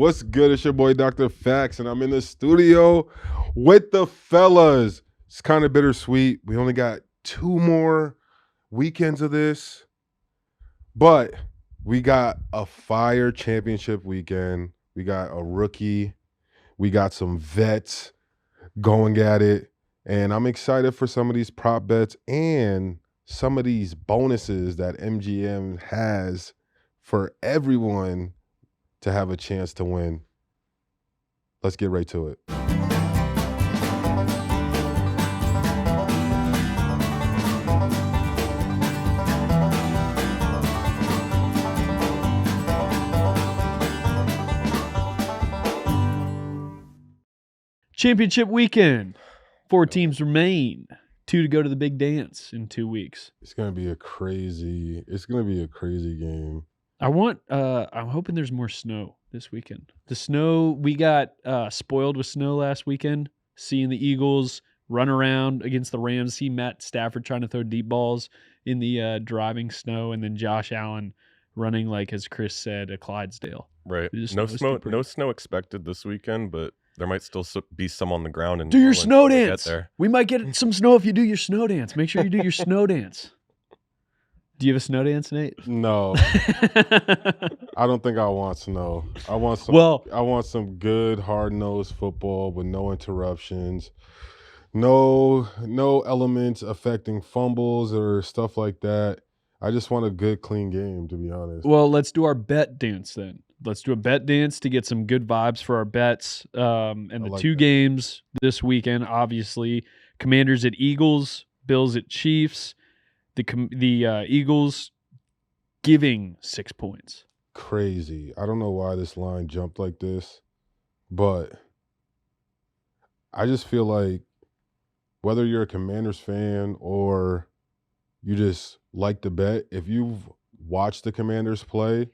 What's good? It's your boy Dr. Fax, and I'm in the studio with the fellas. It's kind of bittersweet. We only got 2 more weekends of this, but we got a fire championship weekend. We got a rookie. We got some vets going at it, and I'm excited for some of these prop bets and some of these bonuses that MGM has for everyone to have a chance to win. Let's get right to it. Championship weekend. 4 teams remain. 2 to go to the big dance in 2 weeks. It's gonna be a crazy game. I'm hoping there's more snow this weekend. The snow, we got spoiled with snow last weekend. Seeing the Eagles run around against the Rams, see Matt Stafford trying to throw deep balls in the driving snow, and then Josh Allen running, like as Chris said, a Clydesdale. Right. No snow expected this weekend, but there might still be some on the ground. And do your snow dance. We might get some snow if you do your snow dance. Make sure you do your snow dance. Do you have a snow dance, Nate? No. I don't think I want snow. I want some good hard-nosed football with no interruptions. No elements affecting fumbles or stuff like that. I just want a good, clean game, to be honest. Well, let's do our bet dance then. Let's do a bet dance to get some good vibes for our bets. And the 2 games this weekend, obviously, Commanders at Eagles, Bills at Chiefs. The Eagles giving 6 points. Crazy. I don't know why this line jumped like this, but I just feel like whether you're a Commanders fan or you just like the bet, if you've watched the Commanders play,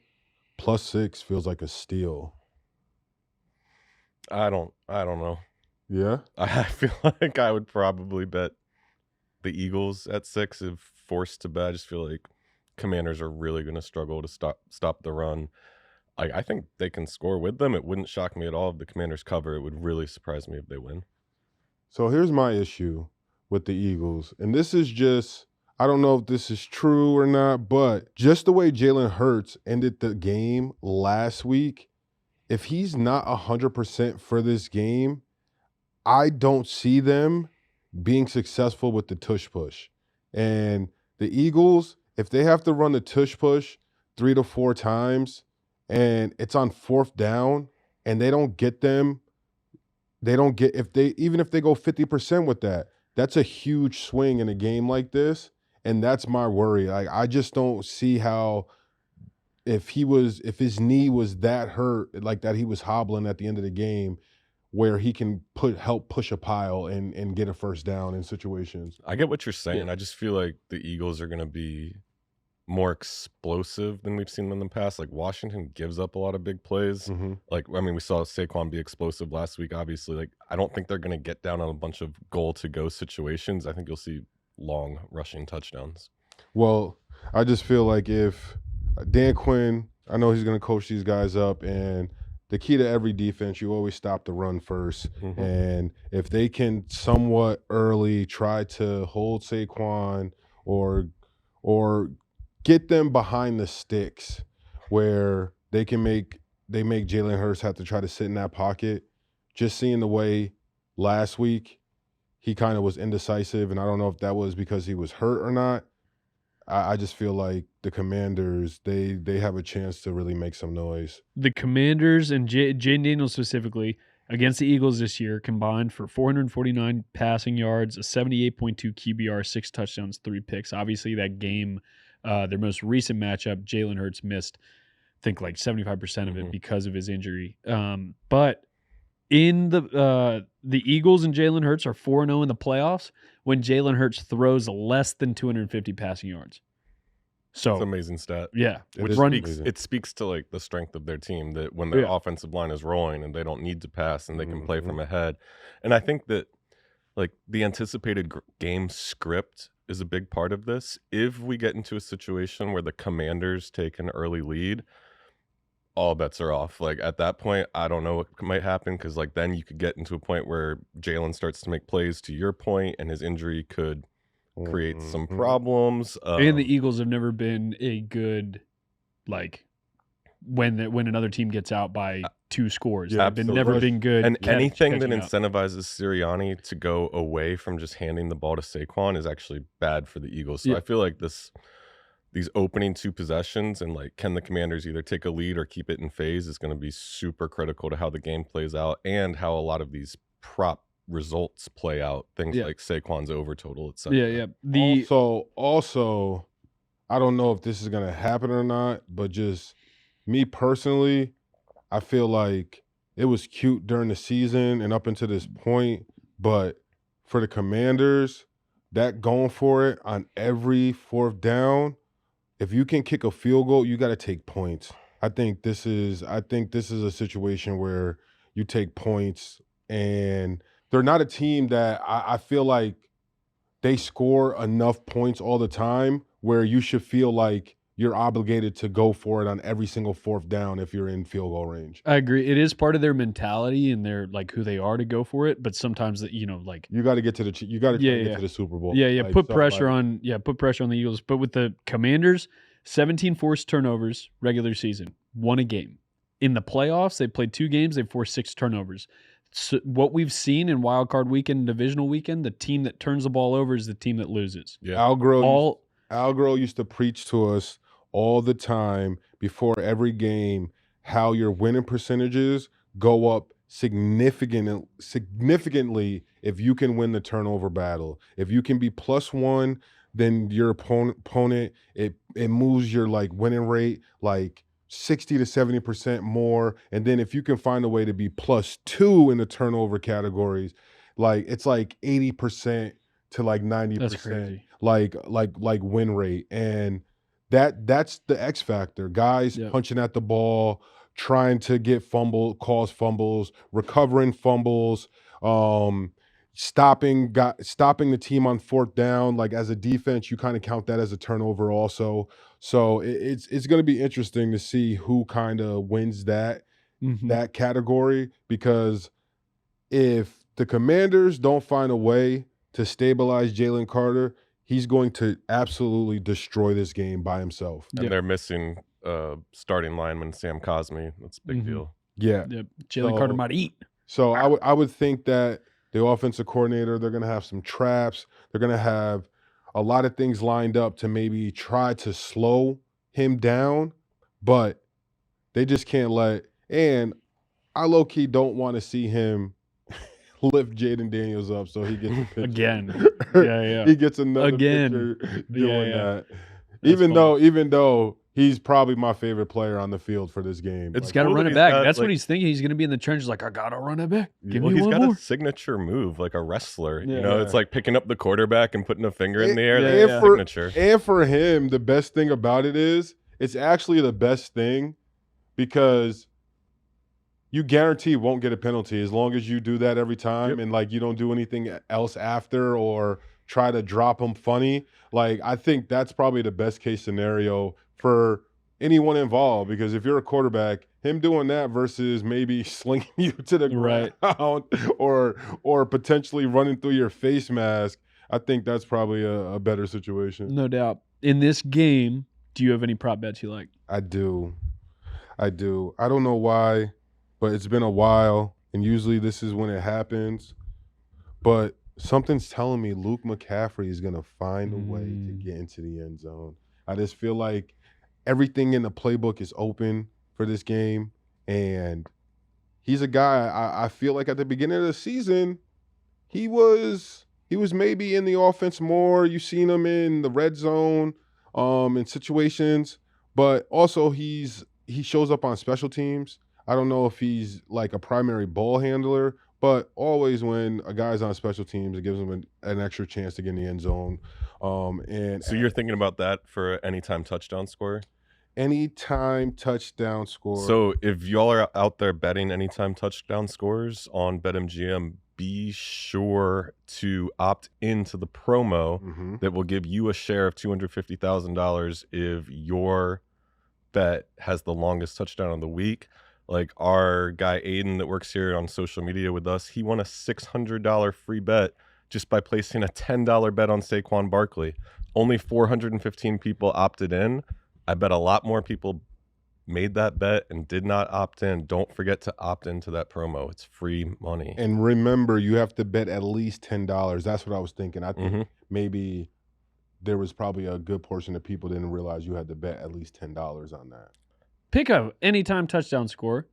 +6 feels like a steal. I don't know. Yeah? I feel like I would probably bet the Eagles at 6 if forced to bet. I just feel like Commanders are really going to struggle to stop the run. I think they can score with them. It wouldn't shock me at all if the Commanders cover. It would really surprise me if they win. So here's my issue with the Eagles. And this is just, I don't know if this is true or not, but just the way Jalen Hurts ended the game last week, if he's not 100% for this game, I don't see them being successful with the tush push. And the Eagles, if they have to run the tush push 3 to 4 times and it's on 4th down and they don't get them, even if they go 50% with that, that's a huge swing in a game like this. And that's my worry. I just don't see how, if his knee was that hurt, like that he was hobbling at the end of the game, where he can help push a pile and get a first down in situations. I get what you're saying. Yeah. I just feel like the Eagles are going to be more explosive than we've seen them in the past. Like Washington gives up a lot of big plays. Mm-hmm. We saw Saquon be explosive last week, obviously. I don't think they're going to get down on a bunch of goal-to-go situations. I think you'll see long rushing touchdowns. Well, I just feel like if Dan Quinn, I know he's going to coach these guys up, and the key to every defense, you always stop the run first. Mm-hmm. And if they can somewhat early try to hold Saquon or get them behind the sticks where they make Jalen Hurts have to try to sit in that pocket, just seeing the way last week he kind of was indecisive, and I don't know if that was because he was hurt or not. I just feel like the Commanders, they have a chance to really make some noise. The Commanders and Jayden Daniels specifically against the Eagles this year combined for 449 passing yards, a 78.2 QBR, 6 touchdowns, 3 picks. Obviously, that game, their most recent matchup, Jalen Hurts missed, I think, like 75% of it because of his injury. But in the Eagles and Jalen Hurts are 4-0 in the playoffs when Jalen Hurts throws less than 250 passing yards. So it's an amazing stat. Yeah. It speaks to like the strength of their team, that when their offensive line is rolling and they don't need to pass and they can play from ahead. And I think that like the anticipated game script is a big part of this. If we get into a situation where the Commanders take an early lead, all bets are off. Like at that point, I don't know what might happen because like then you could get into a point where Jalen starts to make plays to your point, and his injury could create some problems. And the Eagles have never been a good like when another team gets out by 2 scores. Yeah, They've never been good. And anything that catching up. incentivizes Sirianni to go away from just handing the ball to Saquon is actually bad for the Eagles. So Yeah. I feel like these opening 2 possessions and like can the Commanders either take a lead or keep it in phase is going to be super critical to how the game plays out and how a lot of these prop results play out. Things like Saquon's over total, etc. Yeah. Also, I don't know if this is gonna happen or not, but just me personally, I feel like it was cute during the season and up until this point, but for the Commanders, that going for it on every 4th down, if you can kick a field goal, you got to take points. I think this is a situation where you take points, and they're not a team that I feel like they score enough points all the time where you should feel like you're obligated to go for it on every single 4th down if you're in field goal range. I agree. It is part of their mentality and their like who they are to go for it. But sometimes that like you got to get to the get to the Super Bowl. Like, put pressure on the Eagles. But with the Commanders, 17 forced turnovers regular season, 1 a game. In the playoffs, they played 2 games. They forced 6 turnovers. So what we've seen in Wild Card Weekend and Divisional Weekend, the team that turns the ball over is the team that loses. Yeah. Al Groh used to preach to us all the time before every game how your winning percentages go up significantly if you can win the turnover battle. If you can be +1, then your opponent it moves your like winning rate like 60 to 70% more. And then if you can find a way to be +2 in the turnover categories, like it's like 80% to like 90%. That's crazy. Like win rate. And that's the X factor. Guys punching at the ball, trying to get cause fumbles, recovering fumbles, stopping the team on 4th down. Like as a defense, you kind of count that as a turnover also. So it's going to be interesting to see who kind of wins that category, because if the Commanders don't find a way to stabilize Jalen Carter, he's going to absolutely destroy this game by himself. And they're missing starting lineman Sam Cosmi. That's a big deal. Yeah. Jalen Carter might eat. So I would think that the offensive coordinator, they're going to have some traps. They're going to have a lot of things lined up to maybe try to slow him down, but they just can't and I low-key don't want to see him lift Jayden Daniels up so he gets a picture. Again. Yeah. He gets another picture doing that. Even though he's probably my favorite player on the field for this game. It's got to run it back. That's what he's thinking. He's going to be in the trenches like, I got to run it back. Give me he's one got more. a signature move like a wrestler. It's like picking up the quarterback and putting a finger in the air. Signature. And for him, the best thing about it is it's actually the best thing because you guarantee won't get a penalty as long as you do that every time and like you don't do anything else after or try to drop them funny. Like I think that's probably the best case scenario for anyone involved, because if you're a quarterback, him doing that versus maybe slinging you to the ground or potentially running through your face mask, I think that's probably a better situation. No doubt. In this game, do you have any prop bets you like? I do. I don't know why, but it's been a while, and usually this is when it happens. But something's telling me Luke McCaffrey is going to find a way to get into the end zone. I just feel like everything in the playbook is open for this game, and he's a guy I feel like at the beginning of the season, he was maybe in the offense more. You've seen him in the red zone in situations, but also he shows up on special teams. I don't know if he's like a primary ball handler, but always when a guy's on special teams, it gives him an extra chance to get in the end zone. And so you're thinking about that for anytime touchdown score? Anytime touchdown score. So if y'all are out there betting anytime touchdown scores on BetMGM, be sure to opt into the promo that will give you a share of $250,000 if your bet has the longest touchdown of the week. Like our guy Aiden that works here on social media with us, he won a $600 free bet just by placing a $10 bet on Saquon Barkley. Only 415 people opted in. I bet a lot more people made that bet and did not opt in. Don't forget to opt into that promo. It's free money. And remember, you have to bet at least $10. That's what I was thinking. I think maybe there was probably a good portion of people didn't realize you had to bet at least $10 on that. Pick a anytime touchdown score,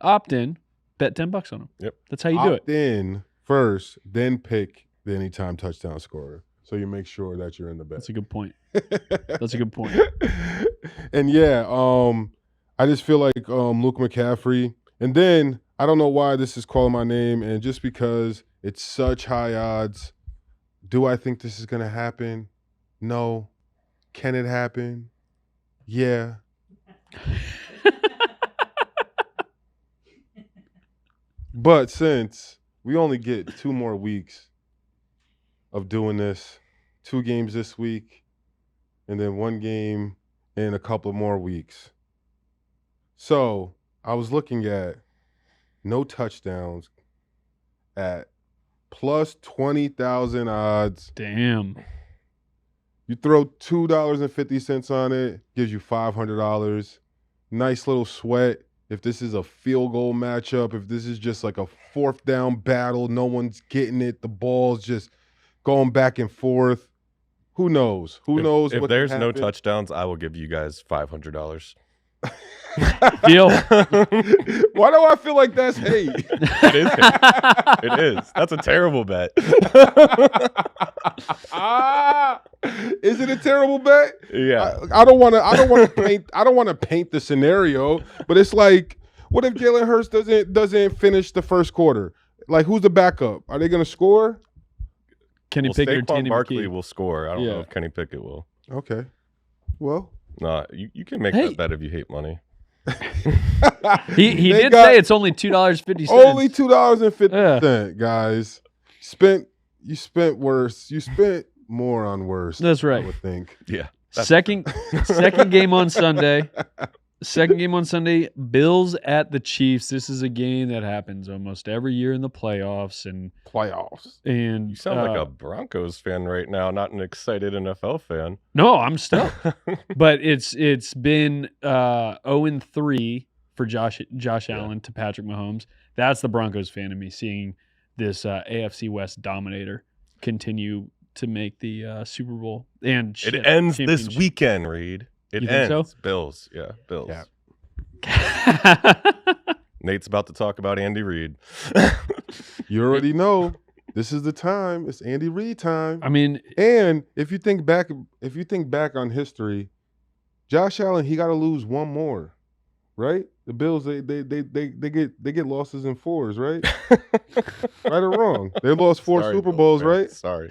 opt in, bet $10 on them. Yep. That's how you do it. Opt in first, then pick the anytime touchdown scorer. So you make sure that you're in the bet. That's a good point. That's a good point. And yeah, I just feel like Luke McCaffrey. And then I don't know why this is calling my name, and just because it's such high odds, do I think this is going to happen? No. Can it happen? Yeah. But since we only get 2 more weeks of doing this, 2 games this week, and then 1 game in a couple more weeks. So I was looking at no touchdowns at plus 20,000 odds. Damn. You throw $2.50 on it, gives you $500. Nice little sweat. If this is a field goal matchup, if this is just like a 4th down battle, no one's getting it, the ball's just going back and forth. Who knows? Who knows? If what there's can no happen? touchdowns, I will give you guys $500. Deal. Why do I feel like that's hate? It is. It is. That's a terrible bet. Is it a terrible bet? Yeah. I don't want to paint the scenario, but it's like, what if Jalen Hurts doesn't finish the first quarter? Like, who's the backup? Are they going to score? Kenny Well, Pickett or Saquon Tandy Barkley McKee? will score. I don't Yeah. know if Kenny Pickett will. Okay. Well, Nah, you can make Hey. that bet if you hate money. He They did got say it's only $2.50. only $2.50, guys. You spent worse. You spent more on worse. That's right. I would think. Yeah. Second game on Sunday. Second game on Sunday. Bills at the Chiefs. This is a game that happens almost every year in the playoffs, and You sound like a Broncos fan right now, not an excited NFL fan. No, I'm stoked. But it's been 0-3 for Josh Allen to Patrick Mahomes. That's the Broncos fan in me, seeing this AFC West dominator continue to make the Super Bowl. And It ends this championship. weekend, Reid. It You think ends. so? Bills. Yeah, Bills. Yeah. Nate's about to talk about Andy Reid. You already know this is the time. It's Andy Reid time. I mean, And if you think back on history, Josh Allen, he got to lose one more, right? The Bills, they get losses in 4s, right? Right or wrong? They lost 4 Sorry, Super Bills Bowls, fans. right? Sorry.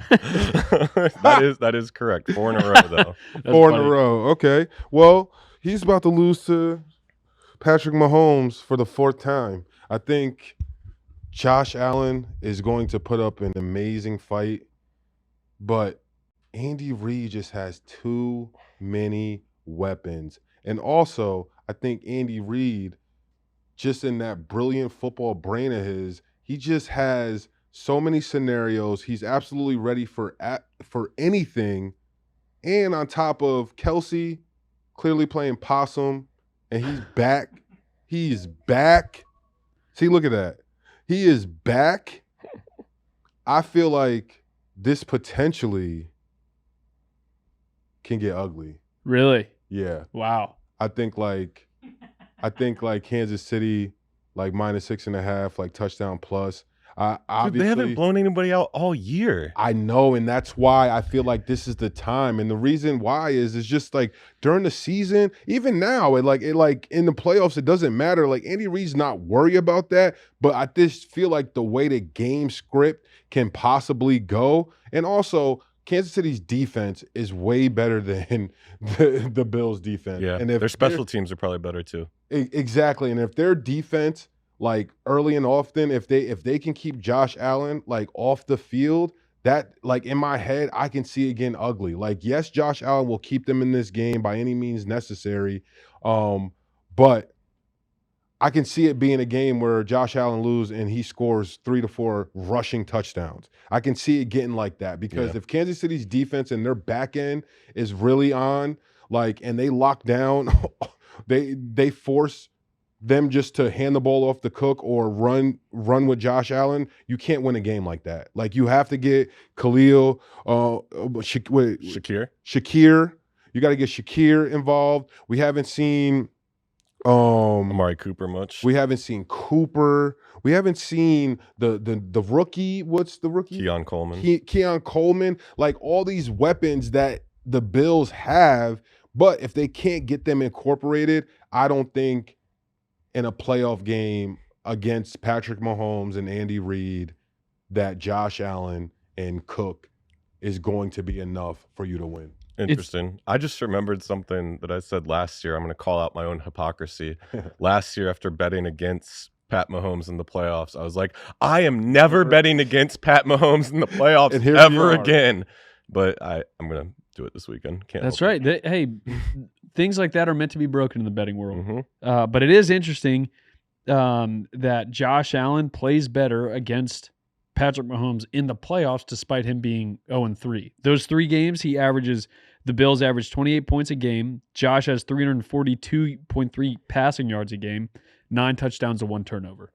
that is correct. 4 in a row though. that's 4 in funny. a row. Okay. Well, he's about to lose to Patrick Mahomes for the 4th time. I think Josh Allen is going to put up an amazing fight, but Andy Reid just has too many weapons. And also, I think Andy Reid, just in that brilliant football brain of his, he just has so many scenarios. He's absolutely ready for anything. And on top of Kelsey clearly playing possum, and he's back. He's back. See, look at that. He is back. I feel like this potentially can get ugly. Really? Yeah. Wow. I think like Kansas City, like -6.5, like touchdown plus. Dude, Obviously, they haven't blown anybody out all year. I know, and that's why I feel like this is the time. And the reason why is just like during the season, even now, it like in the playoffs, it doesn't matter. Like Andy Reid's not worried about that. But I just feel like the way the game script can possibly go, and also Kansas City's defense is way better than the Bills' defense. Yeah, and if their special teams are probably better too. Exactly, and if their defense, like early and often, if they can keep Josh Allen like off the field, that, like, in my head, I can see it getting ugly. Like, yes, Josh Allen will keep them in this game by any means necessary, but I can see it being a game where Josh Allen loses and he scores 3 to 4 rushing touchdowns. I can see it getting like that because if Kansas City's defense and their back end is really on, like, and they lock down, they force them just to hand the ball off to Cook or run with Josh Allen, you can't win a game like that. Like, you have to get Khalil, Shakir. You got to get Shakir involved. We haven't seen Amari Cooper much. We haven't seen Cooper. We haven't seen the rookie. What's the rookie? Keon Coleman. Keon Coleman. Like, all these weapons that the Bills have, but if they can't get them incorporated, I don't think in a playoff game against Patrick Mahomes and Andy Reid that Josh Allen and Cook is going to be enough for you to win. Interesting. I just remembered something that I said last year. I'm going to call out my own hypocrisy. Last year, after betting against Pat Mahomes in the playoffs, I was like, I am never betting against Pat Mahomes in the playoffs ever again. But I'm going to do it this weekend. That's right. Hey, things like that are meant to be broken in the betting world. But it is interesting that Josh Allen plays better against Patrick Mahomes in the playoffs despite him being 0-3. Those 3 games, the Bills average 28 points a game. Josh has 342.3 passing yards a game, 9 touchdowns to 1 turnover.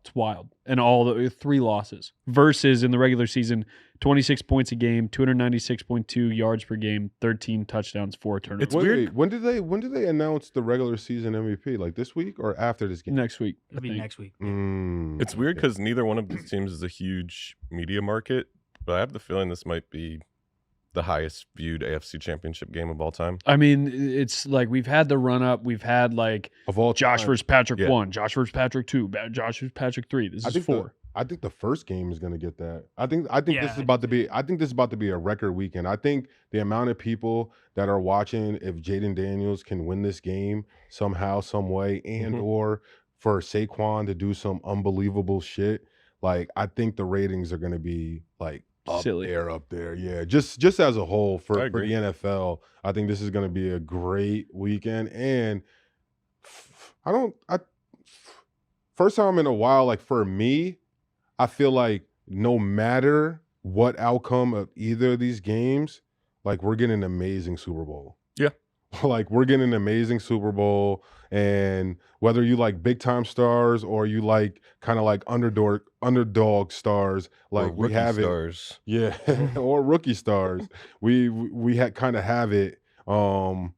It's wild. And all the 3 losses. Versus in the regular season, 26 points a game, 296.2 yards per game, 13 touchdowns, 4 turnovers. It's weird. When did they announce the regular season MVP? Like this week or after this game? Next week. It'll be next week. It's weird because neither one of these teams is a huge media market, but I have the feeling this might be the highest viewed AFC Championship game of all time. I mean, it's like we've had the run up. We've had like of all Josh time. versus Patrick 1, Josh versus Patrick 2, Josh versus Patrick 3. This is 4. I think the first game is going to get that. I think this is about to be. I think this is about to be a record weekend. I think the amount of people that are watching, if Jayden Daniels can win this game somehow, some way, and or for Saquon to do some unbelievable shit, like I think the ratings are going to be like up there. Yeah, just as a whole for the NFL, I think this is going to be a great weekend. And first time in a while, like for me, I feel like no matter what outcome of either of these games, like we're getting an amazing Super Bowl. Yeah. Like we're getting an amazing Super Bowl, and whether you like big time stars or you like kind of like underdog stars, like we have stars. Yeah, or rookie stars. we had kind of have it on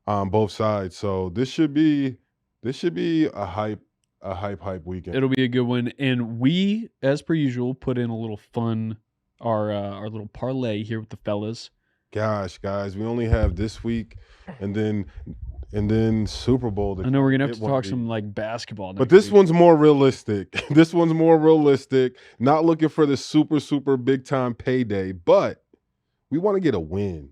both sides. So this should be a hype weekend. It'll be a good one. And we, as per usual, put in a little fun, our little parlay here with the fellas. Gosh, guys, we only have this week and then Super Bowl. I know we're gonna have to talk some like basketball. But this one's more realistic. This one's more realistic. Not looking for the super big time payday, but we want to get a win.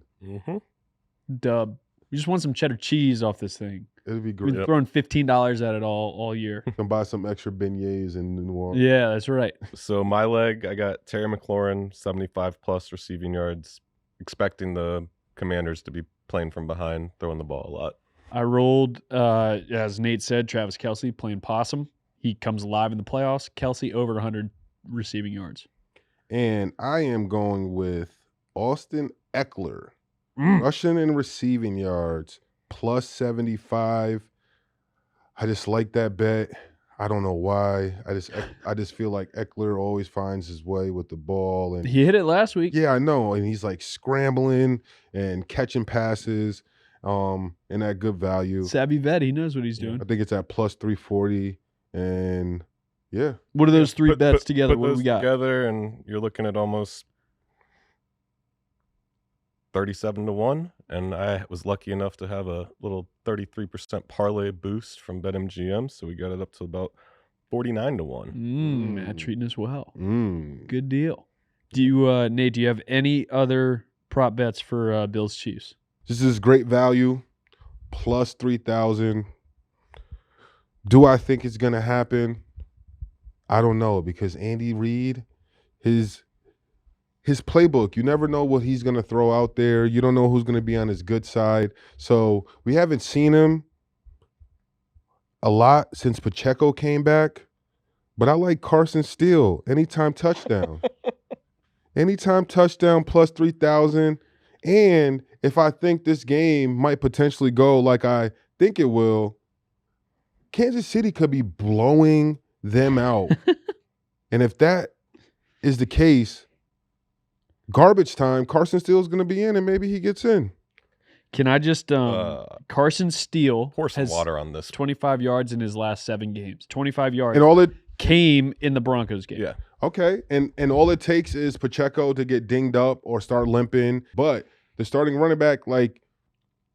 Dub. We just want some cheddar cheese off this thing. It'd be great. We've been throwing $15 at it all year. Can buy some extra beignets in New Orleans. Yeah, that's right. So my leg, I got Terry McLaurin, 75 plus receiving yards, expecting the Commanders to be playing from behind, throwing the ball a lot. I rolled, as Nate said, Travis Kelce playing possum. He comes alive in the playoffs. Kelce over 100 receiving yards. And I am going with Austin Eckler, rushing and receiving yards, plus 75. I just like that bet. I don't know why. I just feel like Eckler always finds his way with the ball, and he hit it last week. Yeah, I know, and he's like scrambling and catching passes, and at good value. Savvy vet, he knows what he's doing. I think it's at plus 340, and yeah. What are those three bets together? Put what do we got together, and you're looking at almost 37-1, and I was lucky enough to have a little 33% parlay boost from BetMGM, so we got it up to about 49-1. Matt treating us well. Good deal. Do you, Nate? Do you have any other prop bets for Bills Chiefs? This is great value, plus 3,000. Do I think it's gonna happen? I don't know, because Andy Reid, his playbook. You never know what he's going to throw out there. You don't know who's going to be on his good side. So we haven't seen him a lot since Pacheco came back. But I like Carson Steele. Anytime touchdown. Anytime touchdown plus 3,000. And if I think this game might potentially go like I think it will, Kansas City could be blowing them out. And if that is the case, garbage time, Carson Steele is going to be in and maybe he gets in. Can I just Carson Steele pour some has water on this. 25 yards in his last 7 games. 25 yards. And all it came in the Broncos game. Yeah. Okay. And all it takes is Pacheco to get dinged up or start limping. But the starting running back, like,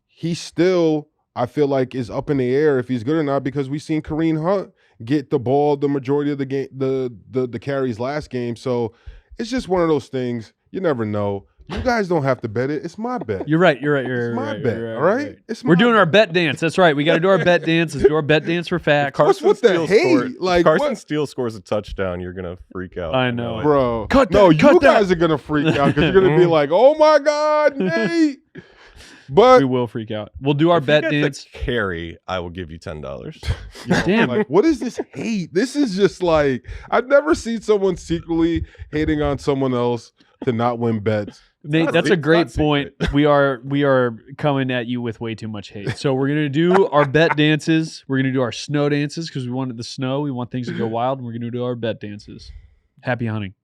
he still, I feel like, is up in the air if he's good or not, because we've seen Kareem Hunt get the ball the majority of the game, the carries last game. So it's just one of those things. You never know. You guys don't have to bet it. It's my bet. You're right. It's my bet. All right? We're doing our bet dance. That's right. We got to do our bet dance. Let's do our bet dance for facts. What the hate? Like, Carson Steele scores a touchdown, you're gonna freak out. I know. Bro. Cut that, no, you cut guys that. are gonna freak out because you're gonna be like, "Oh my God, Nate!" But we will freak out. We'll do our if bet you get dance. the carry, I will give you $10. Damn. like, what is this hate? This is just like, I've never seen someone secretly hating on someone else to not win bets. Nate, that's a great point. We are coming at you with way too much hate. So we're gonna do our bet dances. We're gonna do our snow dances because we wanted the snow. We want things to go wild, and we're gonna do our bet dances. Happy hunting.